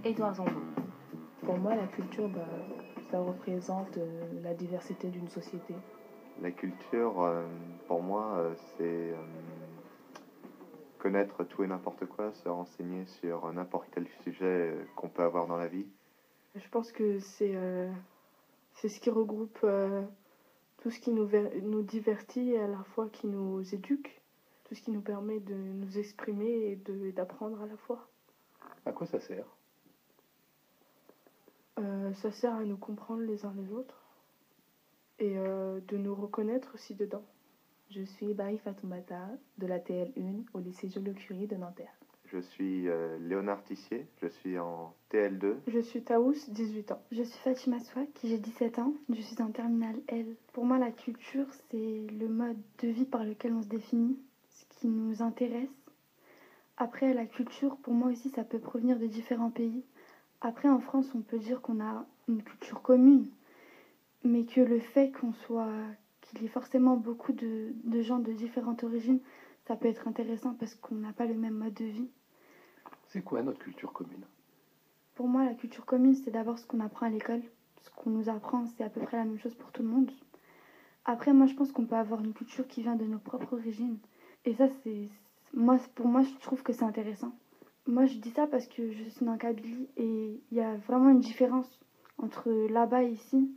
Édouard Zambon. Pour moi, la culture, ça représente la diversité d'une société. La culture, pour moi, c'est connaître tout et n'importe quoi, se renseigner sur n'importe quel sujet qu'on peut avoir dans la vie. Je pense que c'est ce qui regroupe tout ce qui nous divertit et à la fois qui nous éduque, tout ce qui nous permet de nous exprimer et d'apprendre à la fois. À quoi ça sert ? Ça sert à nous comprendre les uns les autres et de nous reconnaître aussi dedans. Je suis Barry Fatoumata de la TL1 au lycée Joliot-Curie de Nanterre. Je suis Léonard Tissier, je suis en TL2. Je suis Taous, 18 ans. Je suis Fatima Souak, j'ai 17 ans, je suis en terminale L. Pour moi, la culture, c'est le mode de vie par lequel on se définit, ce qui nous intéresse. Après, la culture, pour moi aussi, ça peut provenir de différents pays. Après, en France, on peut dire qu'on a une culture commune, mais que le fait qu'il y ait forcément beaucoup de gens de différentes origines, ça peut être intéressant parce qu'on n'a pas le même mode de vie. C'est quoi notre culture commune ? Pour moi, la culture commune, c'est d'abord ce qu'on apprend à l'école. Ce qu'on nous apprend, c'est à peu près la même chose pour tout le monde. Après, moi, je pense qu'on peut avoir une culture qui vient de nos propres origines. Et ça, pour moi, je trouve que c'est intéressant. Moi, je dis ça parce que je suis en Kabylie et il y a vraiment une différence entre là-bas et ici.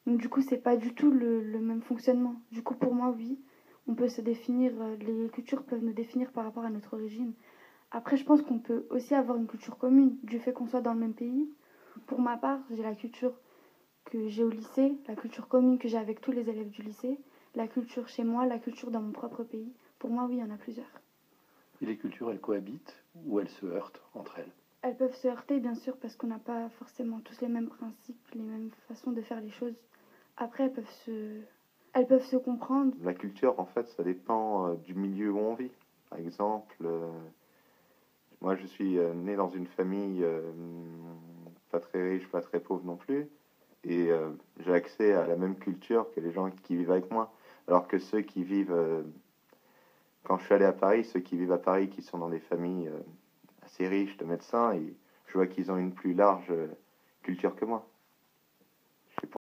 Donc, du coup, c'est pas du tout le même fonctionnement. Du coup, pour moi, oui, on peut se définir, les cultures peuvent nous définir par rapport à notre origine. Après, je pense qu'on peut aussi avoir une culture commune, du fait qu'on soit dans le même pays. Pour ma part, j'ai la culture que j'ai au lycée, la culture commune que j'ai avec tous les élèves du lycée, la culture chez moi, la culture dans mon propre pays. Pour moi, oui, il y en a plusieurs. Et les cultures, elles cohabitent ou elles se heurtent entre elles ? Elles peuvent se heurter, bien sûr, parce qu'on n'a pas forcément tous les mêmes principes, les mêmes façons de faire les choses. Après, elles peuvent se comprendre. La culture, en fait, ça dépend du milieu où on vit. Par exemple, moi, je suis né dans une famille pas très riche, pas très pauvre non plus. Et j'ai accès à la même culture que les gens qui vivent avec moi. Alors que ceux qui vivent... quand je suis allé à Paris, ceux qui vivent à Paris, qui sont dans des familles assez riches de médecins, je vois qu'ils ont une plus large culture que moi.